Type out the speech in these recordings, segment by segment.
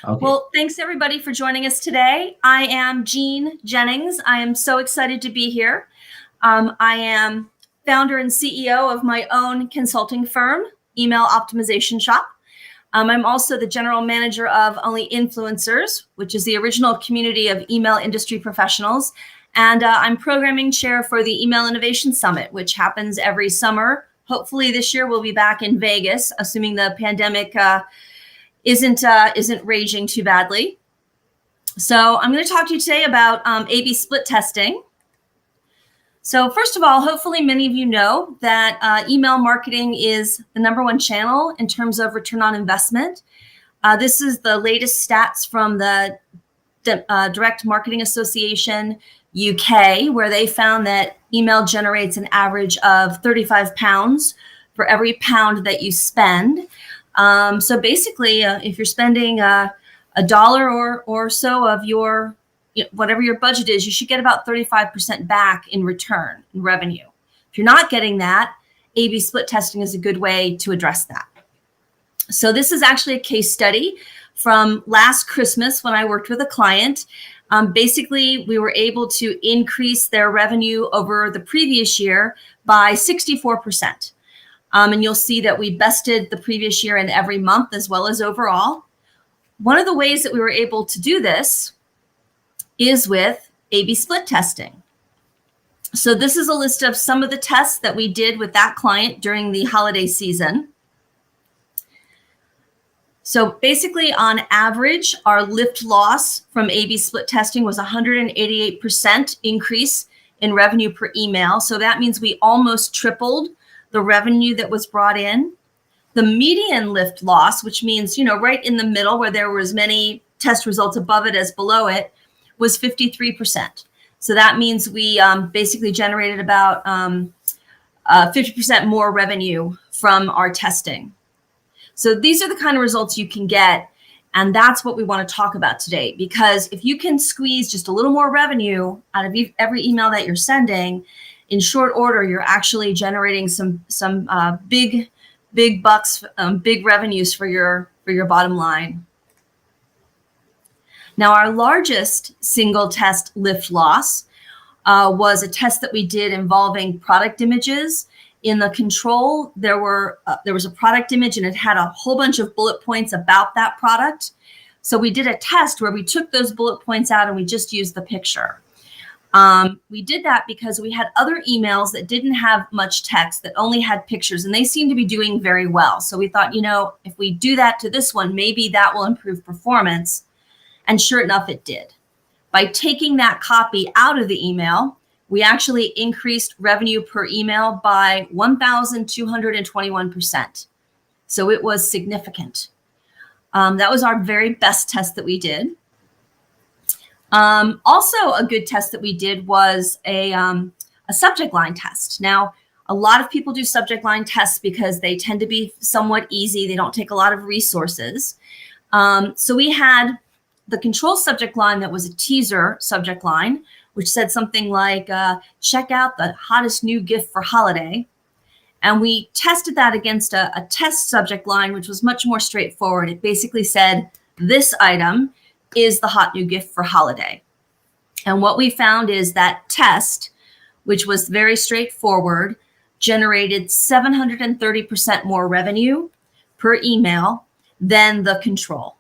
Okay. Well, thanks everybody for joining us today. I am Jeanne Jennings. I am so excited to be here. I am founder and CEO of my own consulting firm, Email Optimization Shop. I'm also the general manager of Only Influencers, which is the original community of email industry professionals. And I'm programming chair for the Email Innovation Summit, which happens every summer. Hopefully this year we'll be back in Vegas, assuming the pandemic isn't raging too badly. So I'm going to talk to you today about A/B split testing. So first of all, hopefully many of you know that email marketing is the #1 channel in terms of return on investment. This is the latest stats from the Direct Marketing Association UK, where they found that email generates an average of 35 pounds for every pound that you spend. So basically, if you're spending a dollar or so of your, whatever your budget is, you should get about 35% back in return in revenue. If you're not getting that, A/B split testing is a good way to address that. So this is actually a case study from last Christmas when I worked with a client. Basically, we were able to increase their revenue over the previous year by 64%. And you'll see that we bested the previous year in every month as well as overall. One of the ways that we were able to do this is with A/B split testing. So this is a list of some of the tests that we did with that client during the holiday season. So basically, on average, our lift loss from A/B split testing was 188% increase in revenue per email. So that means we almost tripled the revenue that was brought in. The median lift loss, which means, right in the middle where there were as many test results above it as below it, was 53%. So that means we basically generated about 50% more revenue from our testing. So these are the kind of results you can get. And that's what we want to talk about today, because if you can squeeze just a little more revenue out of every email that you're sending, in short order, you're actually generating some big bucks, big revenues for your bottom line. Now, our largest single test lift loss was a test that we did involving product images. In the control, there was a product image and it had a whole bunch of bullet points about that product. So we did a test where we took those bullet points out and we just used the picture. We did that because we had other emails that didn't have much text, that only had pictures, and they seemed to be doing very well. So we thought, if we do that to this one, maybe that will improve performance. And sure enough, it did. By taking that copy out of the email, we actually increased revenue per email by 1,221%. So it was significant. That was our very best test that we did. Also, a good test that we did was a subject line test. Now, a lot of people do subject line tests because they tend to be somewhat easy. They don't take a lot of resources. So we had the control subject line that was a teaser subject line, which said something like, check out the hottest new gift for holiday. And we tested that against a test subject line, which was much more straightforward. It basically said, this item is the hot new gift for holiday. And what we found is that test, which was very straightforward, generated 730% more revenue per email than the control.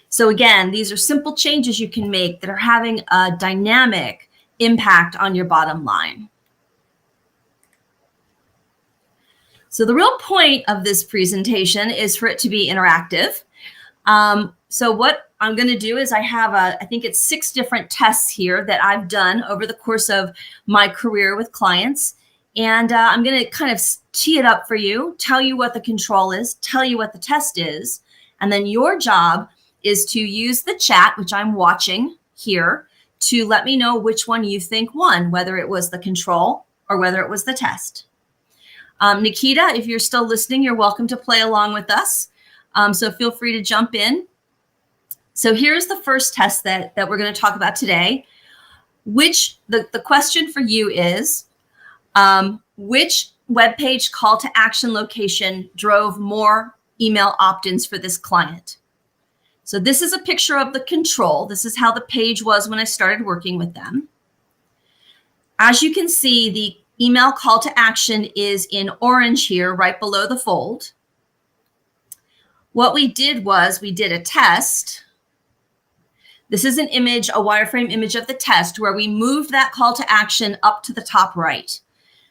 So again, these are simple changes you can make that are having a dynamic impact on your bottom line. So the real point of this presentation is for it to be interactive. So what I'm going to do is I have I think it's 6 different tests here that I've done over the course of my career with clients. And I'm going to kind of tee it up for you, tell you what the control is, tell you what the test is. And then your job is to use the chat, which I'm watching here, to let me know which one you think won, whether it was the control or whether it was the test. Nikita, if you're still listening, you're welcome to play along with us. So feel free to jump in. So here's the first test that we're going to talk about today. The question for you is, which web page call to action location drove more email opt-ins for this client? So this is a picture of the control. This is how the page was when I started working with them. As you can see, the email call to action is in orange here, right below the fold. What we did was we did a test. This is an image, a wireframe image of the test where we moved that call to action up to the top right.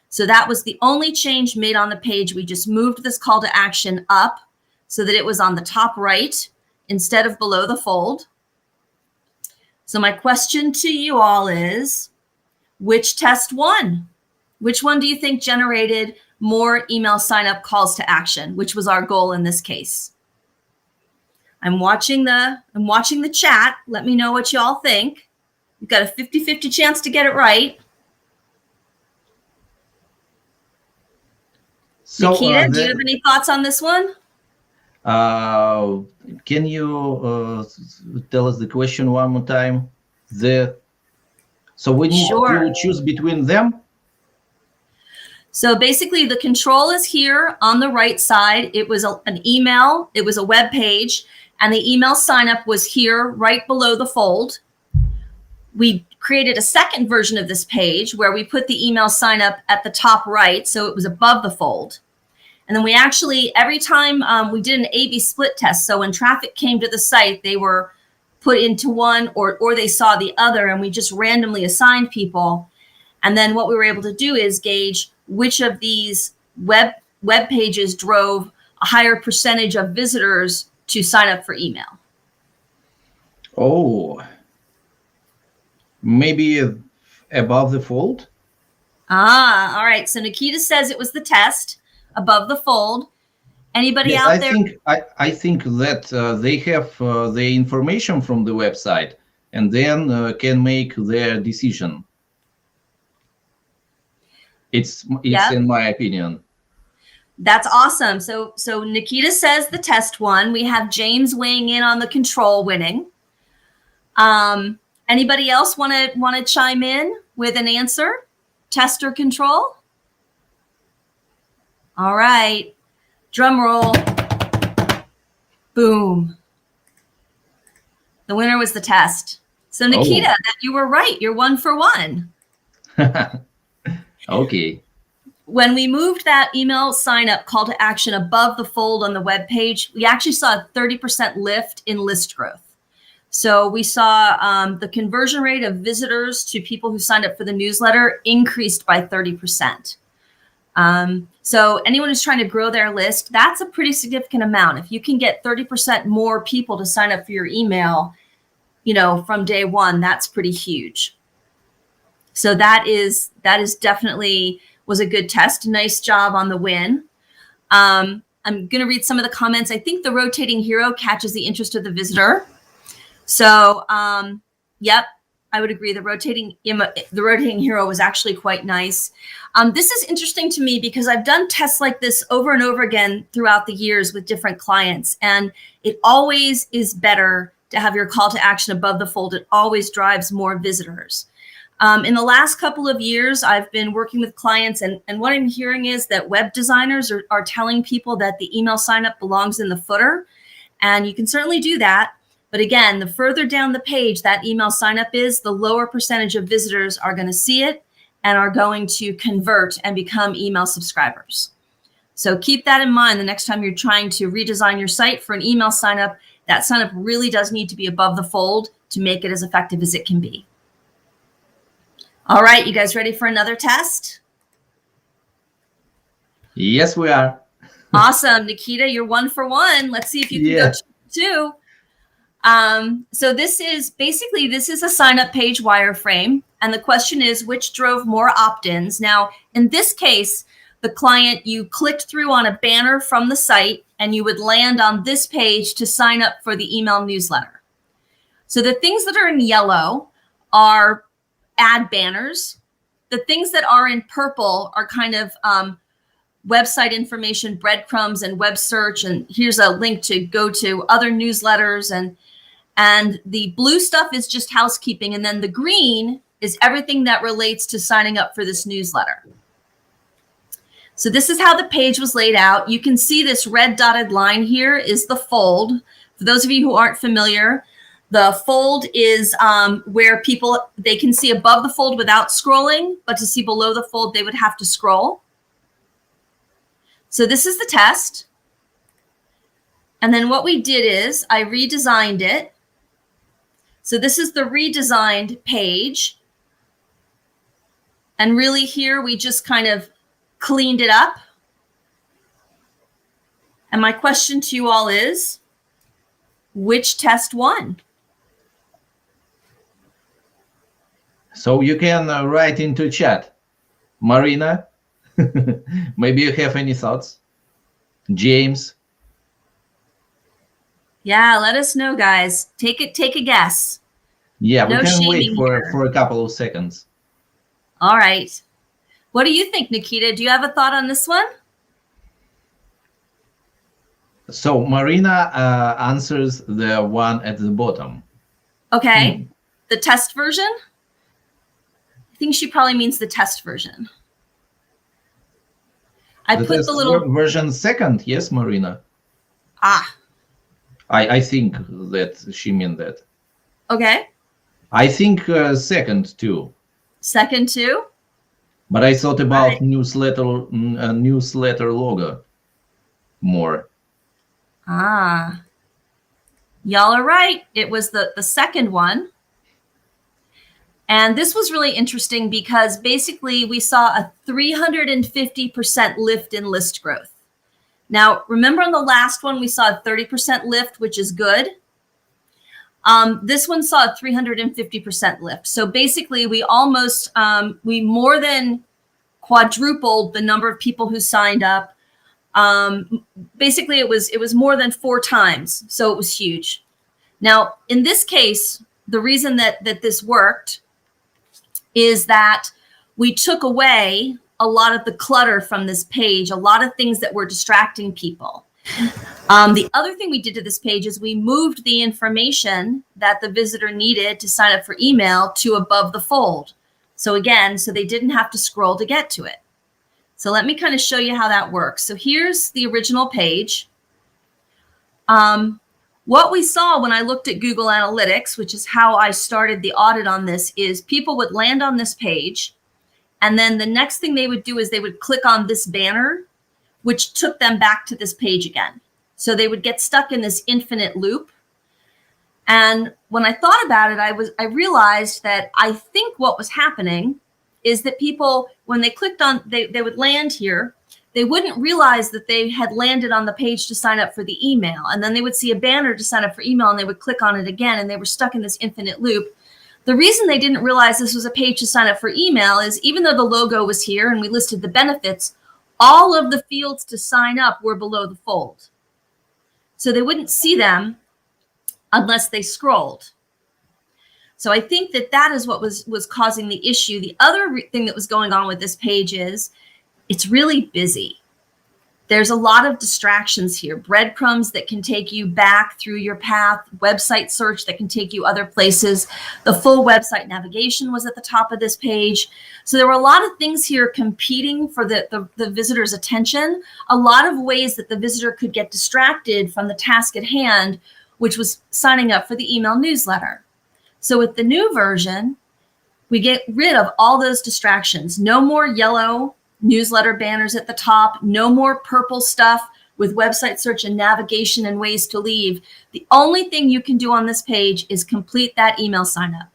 So that was the only change made on the page. We just moved this call to action up so that it was on the top right instead of below the fold. So my question to you all is, which test won? Which one do you think generated more email sign-up calls to action, which was our goal in this case? I'm watching the chat. Let me know what y'all think. You've got a 50-50 chance to get it right. So, Nikita, do you have any thoughts on this one? Can you tell us the question one more time? So we need to choose between them? So basically the control is here on the right side. It was an email, it was a web page, and the email sign up was here right below the fold. We created a second version of this page where we put the email sign up at the top right, so it was above the fold. And then we actually, every time we did an A/B split test, so when traffic came to the site, they were put into one or they saw the other, and we just randomly assigned people. And then what we were able to do is gauge which of these web pages drove a higher percentage of visitors to sign up for email. Oh, maybe above the fold? All right. So Nikita says it was the test above the fold. Anybody out there? I think that they have the information from the website and then can make their decision. It's in my opinion. That's awesome. So Nikita says the test won. We have James weighing in on the control winning. Anybody else want to chime in with an answer? Test or control? All right. Drum roll. Boom. The winner was the test. So Nikita, you were right. You're 1 for 1. Okay. When we moved that email sign up call to action above the fold on the web page, we actually saw a 30% lift in list growth. So we saw the conversion rate of visitors to people who signed up for the newsletter increased by 30%. So anyone who's trying to grow their list, that's a pretty significant amount. If you can get 30% more people to sign up for your email, from day one, that's pretty huge. So that is definitely was a good test. Nice job on the win. I'm going to read some of the comments. I think the rotating hero catches the interest of the visitor. So, yep, I would agree. The rotating hero was actually quite nice. This is interesting to me because I've done tests like this over and over again throughout the years with different clients, and it always is better to have your call to action above the fold. It always drives more visitors. In the last couple of years, I've been working with clients, and what I'm hearing is that web designers are telling people that the email sign up belongs in the footer, and you can certainly do that. But again, the further down the page that email sign up is, the lower percentage of visitors are going to see it and are going to convert and become email subscribers. So keep that in mind the next time you're trying to redesign your site for an email sign up. That sign up really does need to be above the fold to make it as effective as it can be. All right, you guys ready for another test? Yes, we are. Awesome. Nikita, you're 1 for 1. Let's see if you can go 2. So this is a sign-up page wireframe. And the question is, which drove more opt-ins? Now, in this case, the client, you clicked through on a banner from the site, and you would land on this page to sign up for the email newsletter. So the things that are in yellow are ad banners. The things that are in purple are kind of website information, breadcrumbs, and web search. And here's a link to go to other newsletters. And the blue stuff is just housekeeping. And then the green is everything that relates to signing up for this newsletter. So this is how the page was laid out. You can see this red dotted line here is the fold For those of you who aren't familiar, the fold is where people, they can see above the fold without scrolling, but to see below the fold, they would have to scroll. So this is the test. And then what we did is I redesigned it. So this is the redesigned page. And really here, we just kind of cleaned it up. And my question to you all is, which test won? So you can write into chat. Marina, maybe you have any thoughts? James? Yeah, let us know, guys. Take a guess. Yeah, we No can wait shaming for a couple of seconds. All right. What do you think, Nikita? Do you have a thought on this one? So Marina answers the one at the bottom. Okay. The test version? I think she probably means the test version. I put the little version second. Yes, Marina. Ah. I think that she meant that. Okay. I think second too. Second too. But I thought about newsletter logo more. Ah. Y'all are right. It was the second one. And this was really interesting because basically we saw a 350% lift in list growth. Now, remember on the last one, we saw a 30% lift, which is good. This one saw a 350% lift. So basically we almost, we more than quadrupled the number of people who signed up. Basically it was more than 4 times. So it was huge. Now, in this case, the reason that this worked is that we took away a lot of the clutter from this page, a lot of things that were distracting people. The other thing we did to this page is we moved the information that the visitor needed to sign up for email to above the fold. So again, so they didn't have to scroll to get to it. So let me kind of show you how that works. So here's the original page. What we saw when I looked at Google Analytics, which is how I started the audit on this, is people would land on this page, and then the next thing they would do is they would click on this banner, which took them back to this page again. So they would get stuck in this infinite loop. And when I thought about it, I realized that I think what was happening is that people, when they clicked on, they would land here, they wouldn't realize that they had landed on the page to sign up for the email. And then they would see a banner to sign up for email and they would click on it again and they were stuck in this infinite loop. The reason they didn't realize this was a page to sign up for email is even though the logo was here and we listed the benefits, all of the fields to sign up were below the fold. So they wouldn't see them unless they scrolled. So I think that is what was causing the issue. The other thing that was going on with this page is it's really busy. There's a lot of distractions here, breadcrumbs that can take you back through your path, website search that can take you other places. The full website navigation was at the top of this page. So there were a lot of things here competing for the visitor's attention, a lot of ways that the visitor could get distracted from the task at hand, which was signing up for the email newsletter. So with the new version, we get rid of all those distractions. No more yellow newsletter banners at the top, no more purple stuff with website search and navigation and ways to leave. The only thing you can do on this page is complete that email sign up.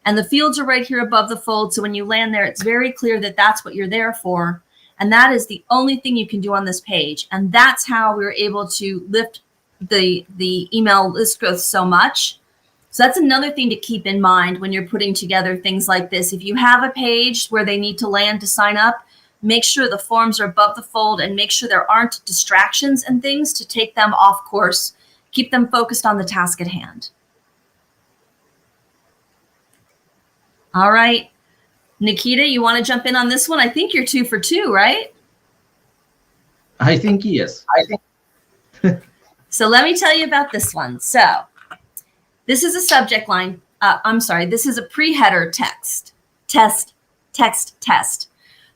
And the fields are right here above the fold. So when you land there, it's very clear that that's what you're there for. And that is the only thing you can do on this page. And that's how we were able to lift the email list growth so much. So that's another thing to keep in mind when you're putting together things like this. If you have a page where they need to land to sign up, make sure the forms are above the fold and make sure there aren't distractions and things to take them off course. Keep them focused on the task at hand. All right. Nikita, you want to jump in on this one? I think you're 2 for 2, right? I think yes. So let me tell you about this one. So this is a subject line. This is a pre-header text. Test.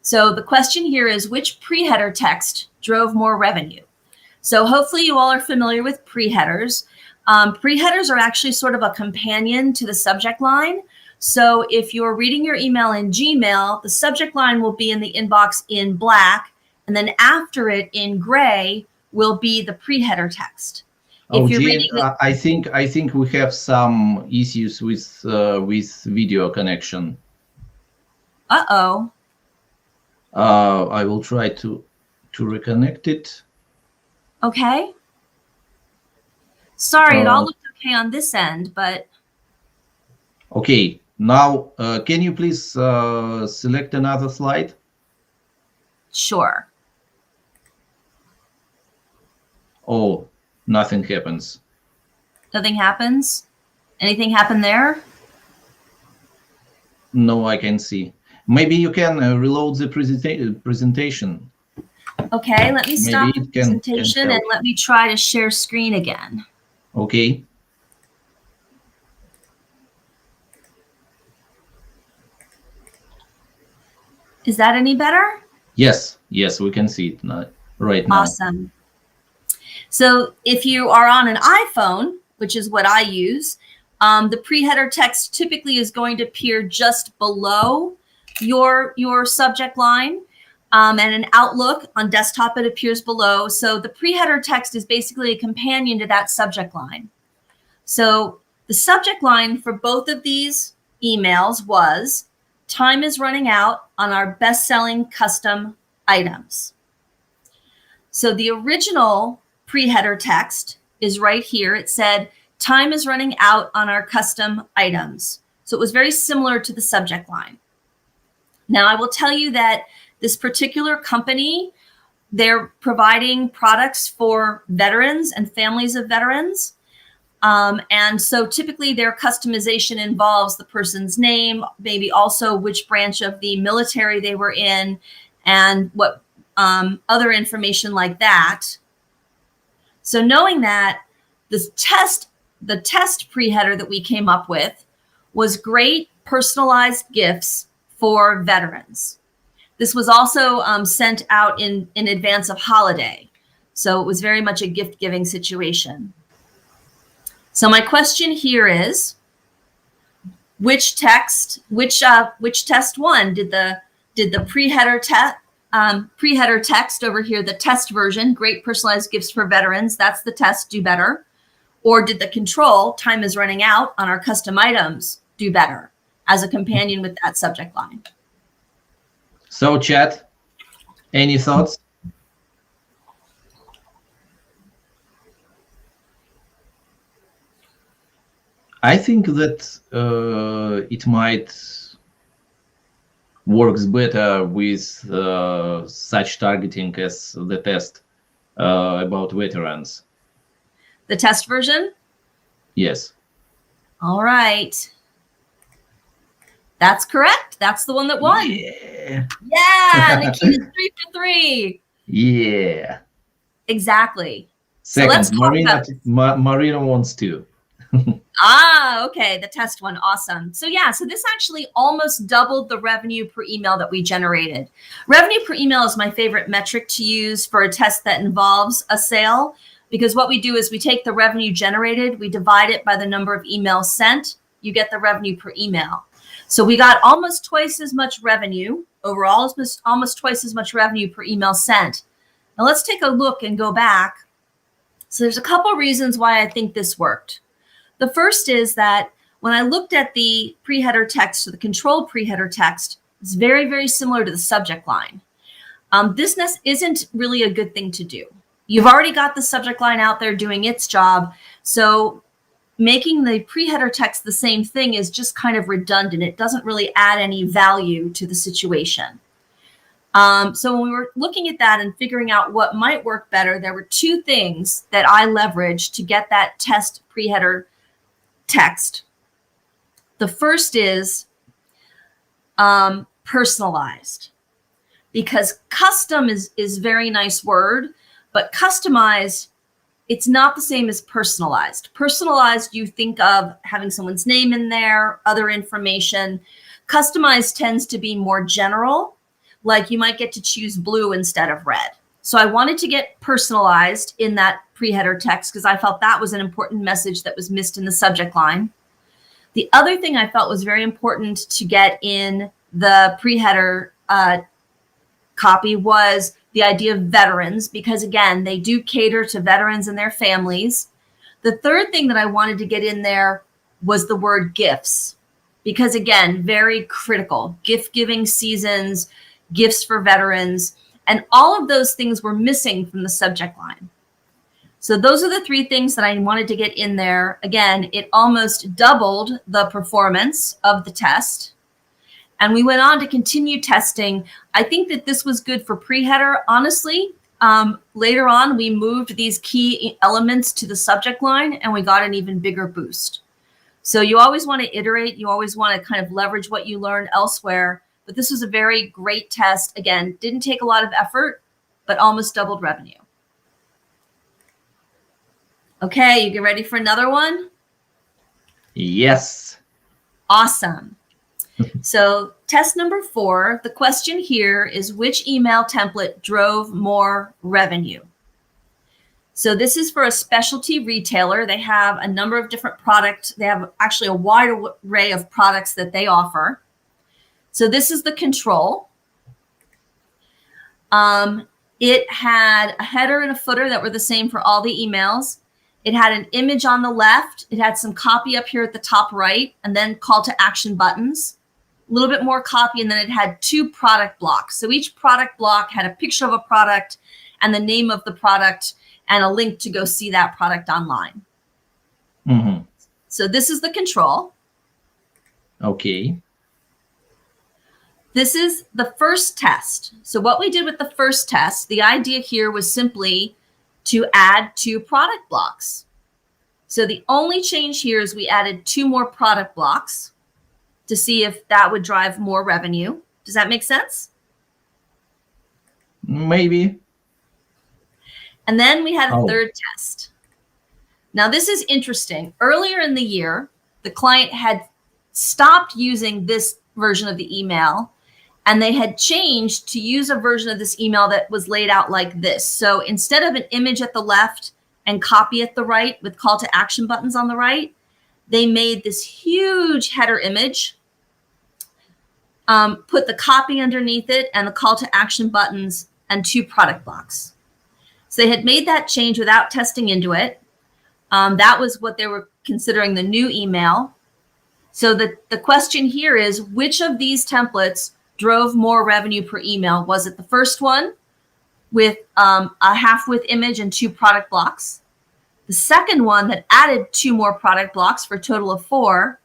So the question here is, which pre-header text drove more revenue? So hopefully you all are familiar with pre-headers. Pre-headers are actually sort of a companion to the subject line. So if you're reading your email in Gmail, the subject line will be in the inbox in black, and then after it in gray will be the pre-header text. Oh, Jeanne, I think we have some issues with video connection. Uh-oh. I will try to reconnect it. Okay. Sorry, it all looked okay on this end, but. Okay, now can you please select another slide? Sure. Oh, nothing happens. Nothing happens? Anything happen there? No, I can see. Maybe you can reload the presentation. Okay, let me stop the presentation and let me try to share screen again. Okay. Is that any better? Yes, yes, we can see it now, right now. Awesome. So if you are on an iPhone, which is what I use, the pre-header text typically is going to appear just below your subject line. And in Outlook on desktop, it appears below. So the pre-header text is basically a companion to that subject line. So the subject line for both of these emails was, time is running out on our best-selling custom items. So the original pre-header text is right here. It said, time is running out on our custom items. So it was very similar to the subject line. Now, I will tell you that this particular company, they're providing products for veterans and families of veterans. And so typically their customization involves the person's name, maybe also which branch of the military they were in, and what other information like that. So knowing that, the test pre-header that we came up with was great personalized gifts for veterans. This was also sent out in advance of holiday. So it was very much a gift-giving situation. So my question here is, which test won? Did the pre-header text over here, the test version, great personalized gifts for veterans, that's the test, do better? Or did the control, time is running out on our custom items, do better as a companion with that subject line? So chat, any thoughts? I think that it might works better with such targeting as the test about veterans. The test version? Yes. All right. That's correct. That's the one that won. Yeah. Yeah, Nikita's 3 for 3. Yeah. Exactly. Second, So let's Marina wants to. Okay, the test one, awesome. So yeah, so this actually almost doubled the revenue per email that we generated. Revenue per email is my favorite metric to use for a test that involves a sale, because what we do is we take the revenue generated, we divide it by the number of emails sent, you get the revenue per email. So we got almost twice as much revenue overall, almost twice as much revenue per email sent. Now let's take a look and go back. So there's a couple reasons why I think this worked. The first is that when I looked at the pre-header text, or the controlled pre-header text, it's very, very similar to the subject line. This isn't really a good thing to do. You've already got the subject line out there doing its job. So making the pre-header text the same thing is just kind of redundant. It doesn't really add any value to the situation. So when we were looking at that and figuring out what might work better, there were two things that I leveraged to get that test pre-header text. The first is personalized, because custom is very nice word, but customized, it's not the same as personalized. Personalized, you think of having someone's name in there, other information. Customized tends to be more general, like you might get to choose blue instead of red. So I wanted to get personalized in that pre-header text because I felt that was an important message that was missed in the subject line. The other thing I felt was very important to get in the pre-header copy was the idea of veterans, because again, they do cater to veterans and their families. The third thing that I wanted to get in there was the word gifts, because again, very critical. Gift giving seasons, gifts for veterans, and all of those things were missing from the subject line. So those are the three things that I wanted to get in there. Again, it almost doubled the performance of the test. And we went on to continue testing. I think that this was good for pre-header. Honestly, later on, we moved these key elements to the subject line and we got an even bigger boost. So you always want to iterate. You always want to kind of leverage what you learn elsewhere. But this was a very great test. Again, didn't take a lot of effort, but almost doubled revenue. Okay, you get ready for another one? Yes. Awesome. So test number 4, the question here is which email template drove more revenue? So this is for a specialty retailer. They have a number of different products. They have actually a wide array of products that they offer. So this is the control. It had a header and a footer that were the same for all the emails. It had an image on the left. It had some copy up here at the top right, and then call to action buttons. A little bit more copy, and then it had 2 product blocks. So each product block had a picture of a product and the name of the product and a link to go see that product online. Mm-hmm. So this is the control. Okay. This is the first test. So what we did with the first test, the idea here was simply to add 2 product blocks. So the only change here is we added 2 more product blocks to see if that would drive more revenue. Does that make sense? Maybe. And then we had a third test. Now this is interesting. Earlier in the year, the client had stopped using this version of the email, and they had changed to use a version of this email that was laid out like this. So instead of an image at the left and copy at the right with call to action buttons on the right, they made this huge header image, put the copy underneath it and the call to action buttons and 2 product blocks. So they had made that change without testing into it. That was what they were considering the new email. So the question here is, which of these templates drove more revenue per email? Was it the first one with a half-width image and 2 product blocks? The second one that added 2 more product blocks for a total of 4,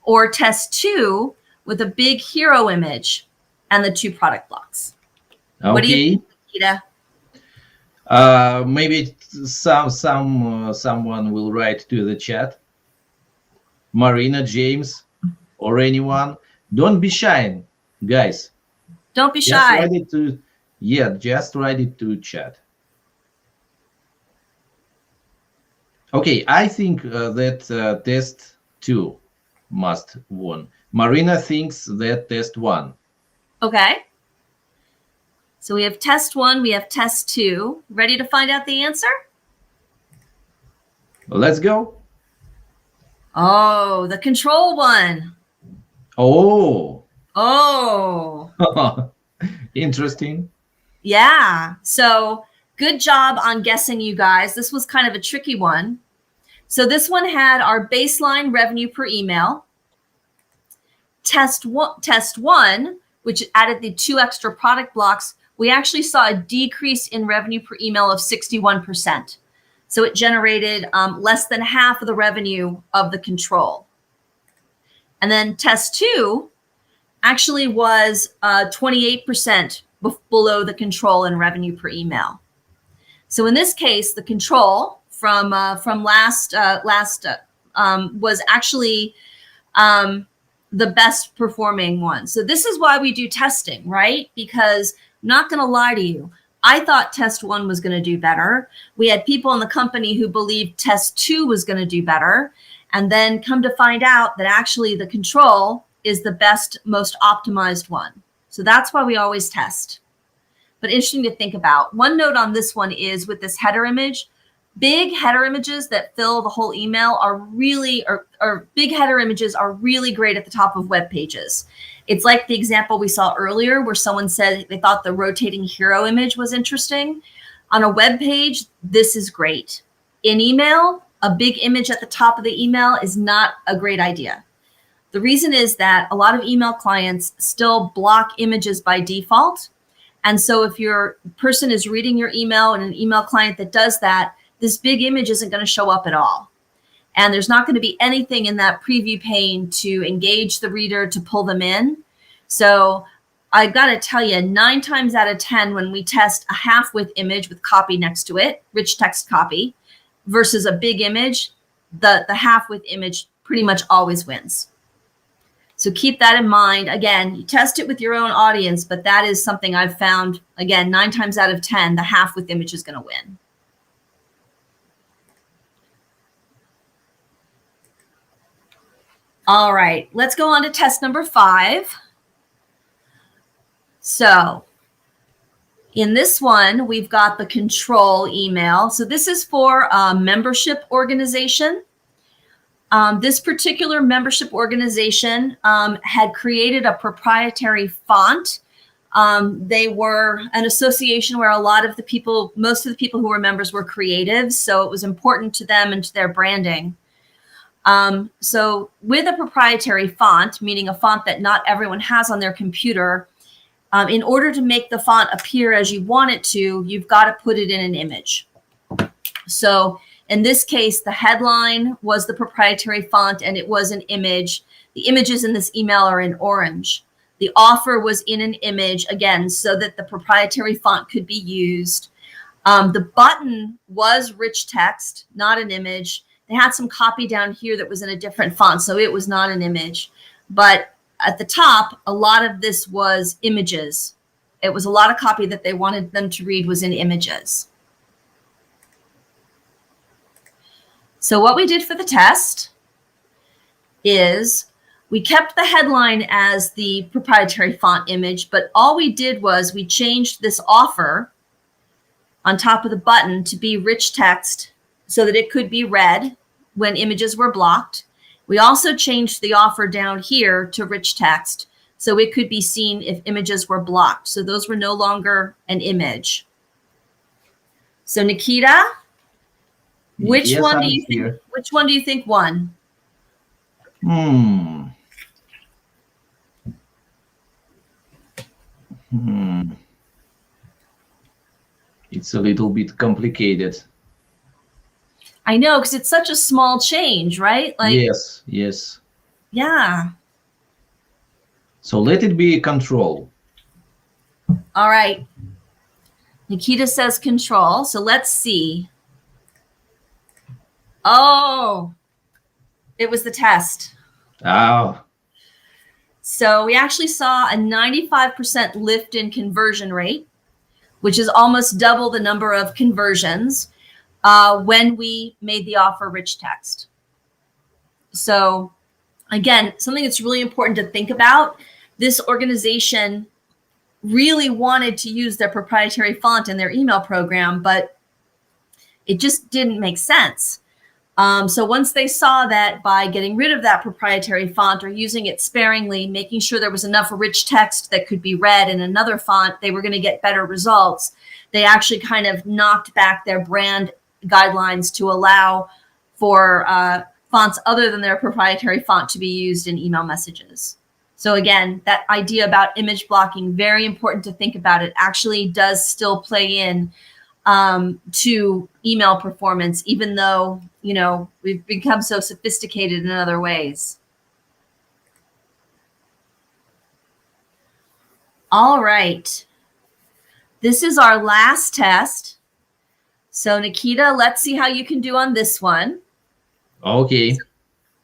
or test 2 with a big hero image and the 2 product blocks? Okay. What do you think, Nikita? Maybe someone will write to the chat. Marina, James, or anyone. Don't be shy, guys. Don't be shy. Just write it to chat. Okay, I think that test 2 must won. Marina thinks that test 1. Okay. So we have test 1, we have test 2. Ready to find out the answer? Let's go. Oh, the control one. Oh. Oh. Interesting. Yeah. So good job on guessing, you guys. This was kind of a tricky one. So this one had our baseline revenue per email. Test 1, which added the 2 extra product blocks, we actually saw a decrease in revenue per email of 61%. So it generated less than half of the revenue of the control. And then test 2 actually was 28% below the control in revenue per email. So in this case, the control from last was actually the best performing one. So this is why we do testing, right? Because I'm not going to lie to you, I thought test 1 was going to do better. We had people in the company who believed test 2 was going to do better. And then come to find out that actually the control is the best, most optimized one. So that's why we always test. but interesting to think about. One note on this one is with this header image, big header images that fill the whole email are really, or big header images are really great at the top of web pages. It's like the example we saw earlier where someone said they thought the rotating hero image was interesting. On a web page, this is great. In email, a big image at the top of the email is not a great idea. The reason is that a lot of email clients still block images by default. And so if your person is reading your email and an email client that does that, this big image isn't going to show up at all. And there's not going to be anything in that preview pane to engage the reader, to pull them in. So I got to tell you, 9 times out of 10, when we test a half-width image with copy next to it, rich text copy, versus a big image, the half-width image pretty much always wins. So keep that in mind. Again, you test it with your own audience, but that is something I've found, again, 9 times out of 10, the half-width image is going to win. All right, let's go on to test number 5. So in this one, we've got the control email. So this is for a membership organization. This particular membership organization had created a proprietary font. They were an association where a lot of the people, most of the people who were members were creatives. So it was important to them and to their branding. So with a proprietary font, meaning a font that not everyone has on their computer, in order to make the font appear as you want it to, you've got to put it in an image. So in this case, the headline was the proprietary font and it was an image. The images in this email are in orange. The offer was in an image, again, so that the proprietary font could be used. The button was rich text, not an image. They had some copy down here that was in a different font, so it was not an image. But at the top, a lot of this was images. It was a lot of copy that they wanted them to read was in images. So what we did for the test is we kept the headline as the proprietary font image, but all we did was we changed this offer on top of the button to be rich text so that it could be read when images were blocked. We also changed the offer down here to rich text so it could be seen if images were blocked. So those were no longer an image. So Nikita, which one do you think won? It's a little bit complicated. I know, because it's such a small change, right? Like, yes. Yeah. So let it be control. All right. Nikita says control. So let's see. Oh, it was the test. Oh. So we actually saw a 95% lift in conversion rate, which is almost double the number of conversions when we made the offer rich text. So again, something that's really important to think about, this organization really wanted to use their proprietary font in their email program, but it just didn't make sense. So once they saw that by getting rid of that proprietary font or using it sparingly, making sure there was enough rich text that could be read in another font, they were going to get better results. They actually kind of knocked back their brand guidelines to allow for fonts other than their proprietary font to be used in email messages. So again, that idea about image blocking, very important to think about. It actually does still play in to email performance, even though, you know, we've become so sophisticated in other ways. All right. This is our last test. So Nikita, let's see how you can do on this one. Okay.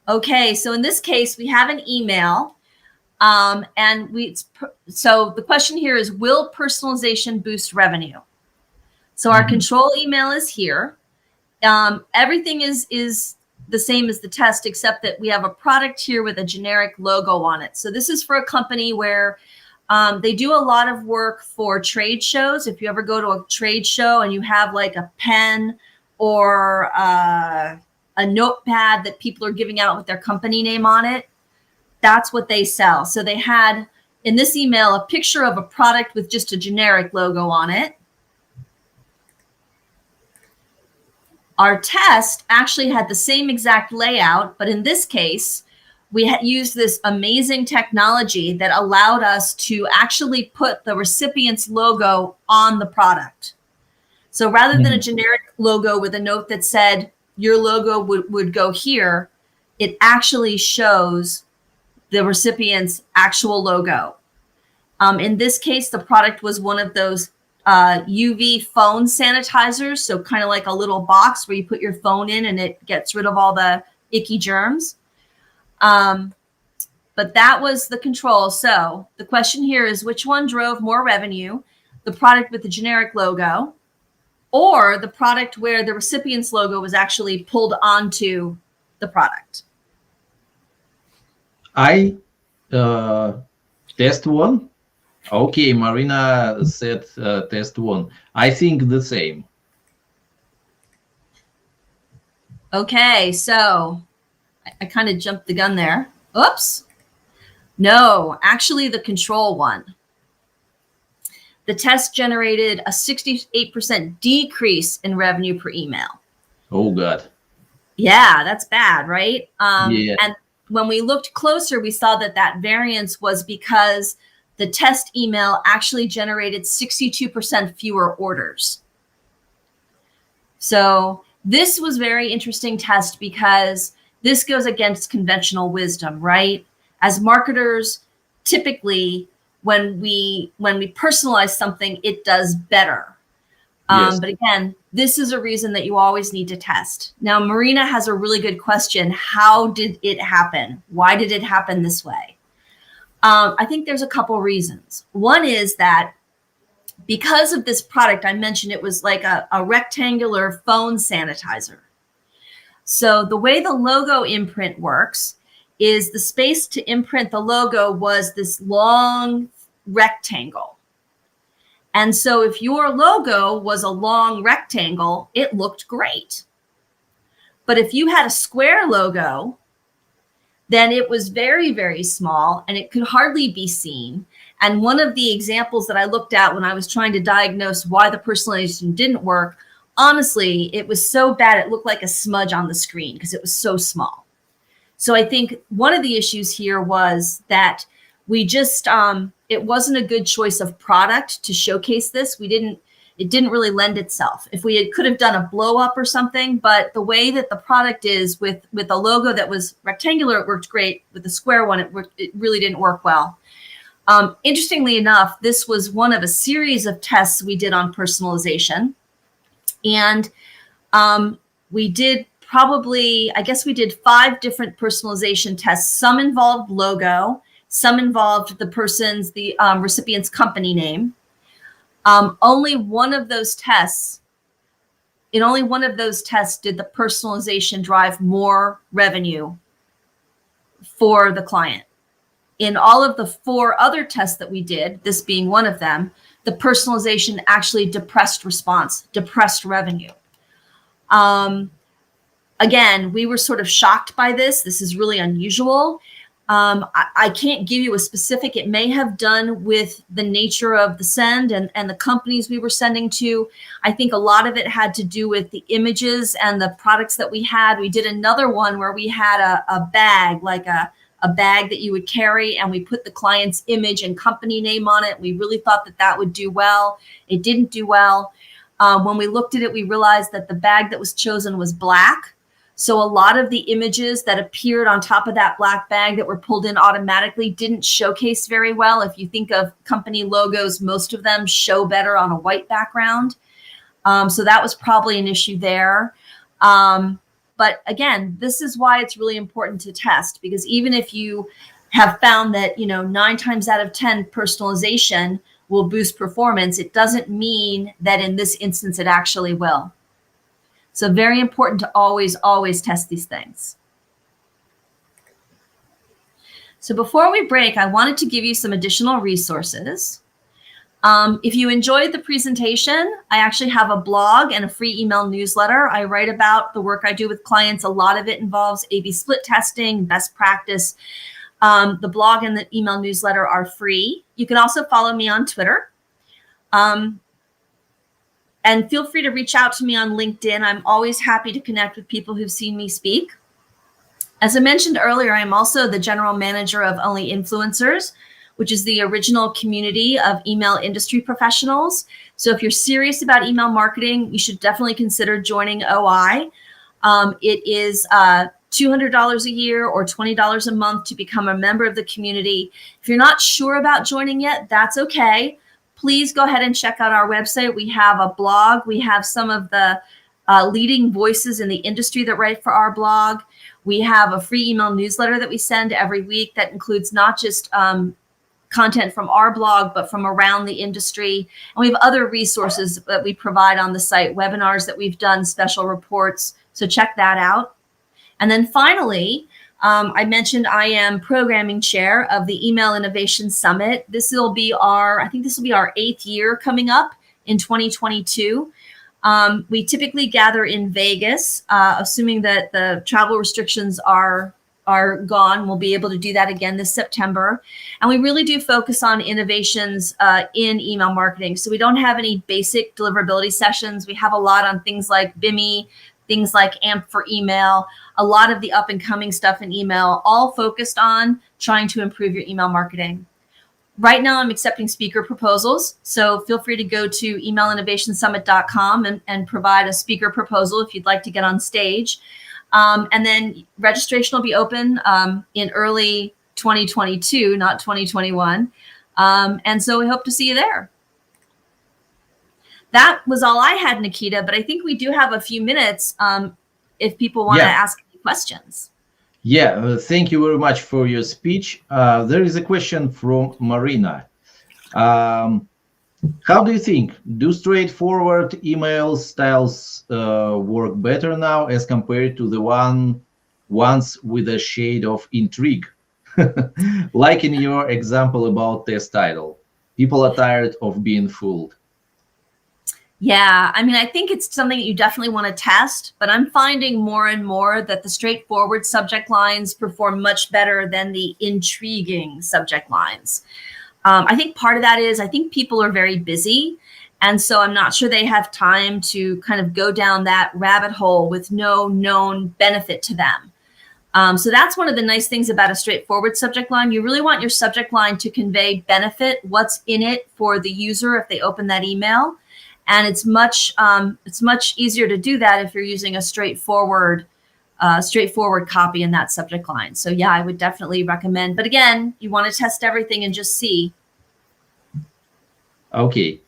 Okay, so in this case, we have an email. So the question here is, will personalization boost revenue? So our control email is here. Everything is the same as the test, except that we have a product here with a generic logo on it. So this is for a company where They do a lot of work for trade shows. If you ever go to a trade show and you have like a pen or a notepad that people are giving out with their company name on it, that's what they sell. So they had in this email a picture of a product with just a generic logo on it. Our test actually had the same exact layout, but in this case, we had used this amazing technology that allowed us to actually put the recipient's logo on the product. So rather than a generic logo with a note that said your logo would go here, it actually shows the recipient's actual logo. In this case, the product was one of those UV phone sanitizers. So kind of like a little box where you put your phone in and it gets rid of all the icky germs. But that was the control. So the question here is, which one drove more revenue? The product with the generic logo or the product where the recipient's logo was actually pulled onto the product? I test one. Okay, Marina said test one. I think the same. Okay, so I kind of jumped the gun there. Oops. No, actually the control one. The test generated a 68% decrease in revenue per email. Oh, God. Yeah, that's bad, right? Yeah. And when we looked closer, we saw that that variance was because the test email actually generated 62% fewer orders. So this was very interesting test because this goes against conventional wisdom, right? As marketers, typically when we personalize something, it does better. Yes. But again, this is a reason that you always need to test. Now, Marina has a really good question. How did it happen? Why did it happen this way? I think there's a couple reasons. One is that because of this product, I mentioned it was like a rectangular phone sanitizer. So the way the logo imprint works is the space to imprint the logo was this long rectangle. And so if your logo was a long rectangle, it looked great. But if you had a square logo, then it was very, very small and it could hardly be seen. And one of the examples that I looked at when I was trying to diagnose why the personalization didn't work, honestly, it was so bad it looked like a smudge on the screen because it was so small. So I think one of the issues here was that we just, it wasn't a good choice of product to showcase this. It didn't really lend itself. If we could have done a blow up or something, but the way that the product is with a logo that was rectangular, it worked great. With the square one, it really didn't work well. Interestingly enough, this was one of a series of tests we did on personalization. And we did I guess we did 5 different personalization tests. Some involved logo, some involved the recipient's company name. In only one of those tests did the personalization drive more revenue for the client. In all of the 4 other tests that we did, this being one of them, the personalization actually depressed response, depressed revenue. Again, we were sort of shocked by this. This is really unusual. I can't give you a specific. It may have done with the nature of the send and the companies we were sending to. I think a lot of it had to do with the images and the products that we had. We did another one where we had a bag, like a bag that you would carry, and we put the client's image and company name on it. We really thought that would do well. It didn't do well. When we looked at it, we realized that the bag that was chosen was black. So a lot of the images that appeared on top of that black bag that were pulled in automatically didn't showcase very well. If you think of company logos, most of them show better on a white background. So that was probably an issue there. But again, this is why it's really important to test, because even if you have found that, 9 times out of 10 personalization will boost performance, it doesn't mean that in this instance it actually will. So very important to always test these things. So before we break, I wanted to give you some additional resources. If you enjoyed the presentation, I actually have a blog and a free email newsletter. I write about the work I do with clients. A lot of it involves A/B split testing, best practice. The blog and the email newsletter are free. You can also follow me on Twitter. And feel free to reach out to me on LinkedIn. I'm always happy to connect with people who've seen me speak. As I mentioned earlier, I'm also the general manager of Only Influencers, which is the original community of email industry professionals. So if you're serious about email marketing, you should definitely consider joining OI. It is $200 a year or $20 a month to become a member of the community. If you're not sure about joining yet, that's okay. Please go ahead and check out our website. We have a blog. We have some of the leading voices in the industry that write for our blog. We have a free email newsletter that we send every week that includes not just content from our blog, but from around the industry. And we have other resources that we provide on the site, webinars that we've done, special reports. So check that out. And then finally, I mentioned I am programming chair of the Email Innovation Summit. I think this will be our 8th year coming up in 2022. We typically gather in Vegas, assuming that the travel restrictions are gone. We'll be able to do that again this September. And we really do focus on innovations in email marketing. So we don't have any basic deliverability sessions. We have a lot on things like BIMI, things like AMP for email, a lot of the up and coming stuff in email, all focused on trying to improve your email marketing. Right now, I'm accepting speaker proposals. So feel free to go to emailinnovationsummit.com and provide a speaker proposal if you'd like to get on stage. And then registration will be open in early 2022, not 2021. And so we hope to see you there. That was all I had, Nikita, but I think we do have a few minutes if people want to ask any questions. Yeah, thank you very much for your speech. There is a question from Marina. How do you think, do straightforward email styles work better now as compared to the ones with a shade of intrigue? Like in your example about test title, people are tired of being fooled. Yeah, I mean, I think it's something that you definitely want to test, but I'm finding more and more that the straightforward subject lines perform much better than the intriguing subject lines. I think part of that is I think people are very busy. And so I'm not sure they have time to kind of go down that rabbit hole with no known benefit to them. So that's one of the nice things about a straightforward subject line. You really want your subject line to convey benefit, what's in it for the user if they open that email. And it's much easier to do that if you're using a straightforward copy in that subject line. So yeah, I would definitely recommend. But again, you want to test everything and just see. Okay.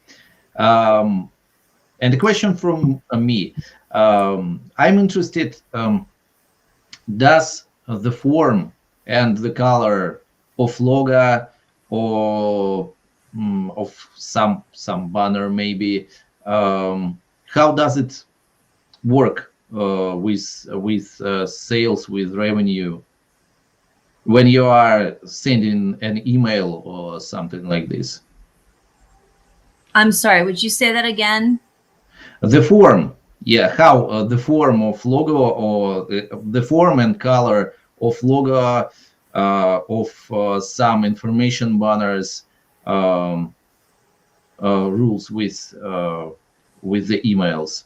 And a question from me. I'm interested, does the form and the color of logo or of some banner maybe, how does it work with sales, with revenue, when you are sending an email or something like this? I'm sorry, would you say that again? The form, yeah, how the form of logo or the form and color of logo of some information banners rules with the emails.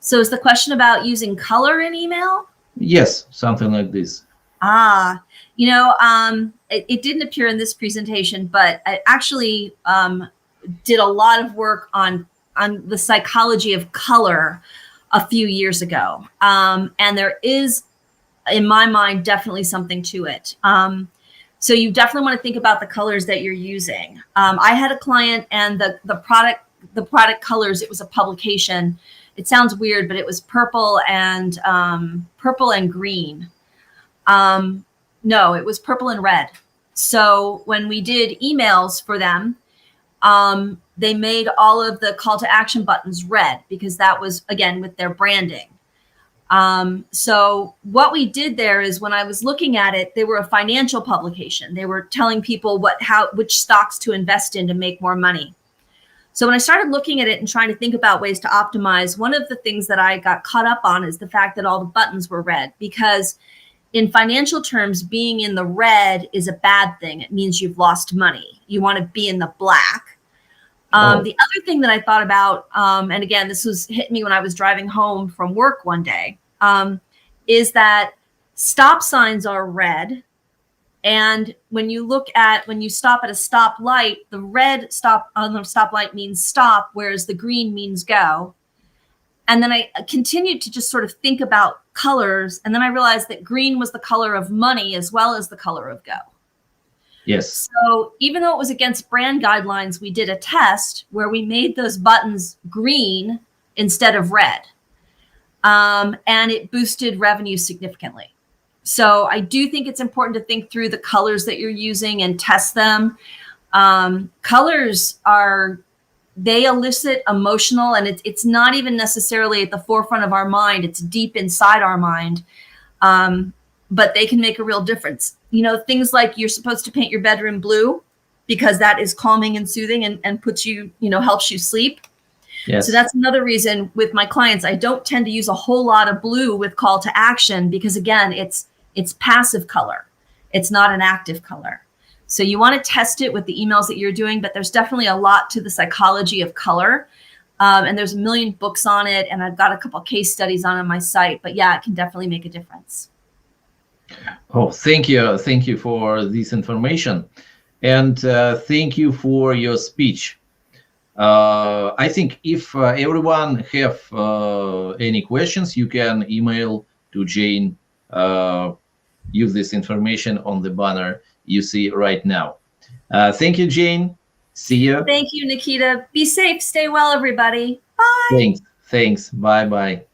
So is the question about using color in email? Yes, something like this. You know, it didn't appear in this presentation, but I actually did a lot of work on the psychology of color a few years ago. And there is, in my mind, definitely something to it. So you definitely want to think about the colors that you're using. I had a client and the product colors, it was a publication. It sounds weird, but it was purple and green. No, it was purple and red. So when we did emails for them, they made all of the call to action buttons red because that was, again, with their branding. So what we did there is when I was looking at it, they were a financial publication. They were telling people which stocks to invest in to make more money. So when I started looking at it and trying to think about ways to optimize, one of the things that I got caught up on is the fact that all the buttons were red, because in financial terms, being in the red is a bad thing. It means you've lost money. You want to be in the black. The other thing that I thought about, and again, this was hit me when I was driving home from work one day, is that stop signs are red. And when you stop at a stoplight, the red stop on the stoplight means stop, whereas the green means go. And then I continued to just sort of think about colors. And then I realized that green was the color of money as well as the color of go. Yes. So even though it was against brand guidelines, we did a test where we made those buttons green instead of red. And it boosted revenue significantly. So I do think it's important to think through the colors that you're using and test them. Colors they elicit emotional, and it's not even necessarily at the forefront of our mind. It's deep inside our mind. But they can make a real difference. You know, things like you're supposed to paint your bedroom blue because that is calming and soothing and puts you, helps you sleep. Yes. So that's another reason with my clients, I don't tend to use a whole lot of blue with call to action because, again, it's passive color. It's not an active color. So you want to test it with the emails that you're doing, but there's definitely a lot to the psychology of color. And there's a million books on it, and I've got a couple case studies on my site. But yeah, it can definitely make a difference. Oh, thank you. Thank you for this information. And thank you for your speech. I think if everyone have any questions, you can email to Jeanne. Use this information on the banner you see right now. Thank you, Jeanne. See you. Thank you, Nikita. Be safe. Stay well, everybody. Bye. Thanks. Bye-bye.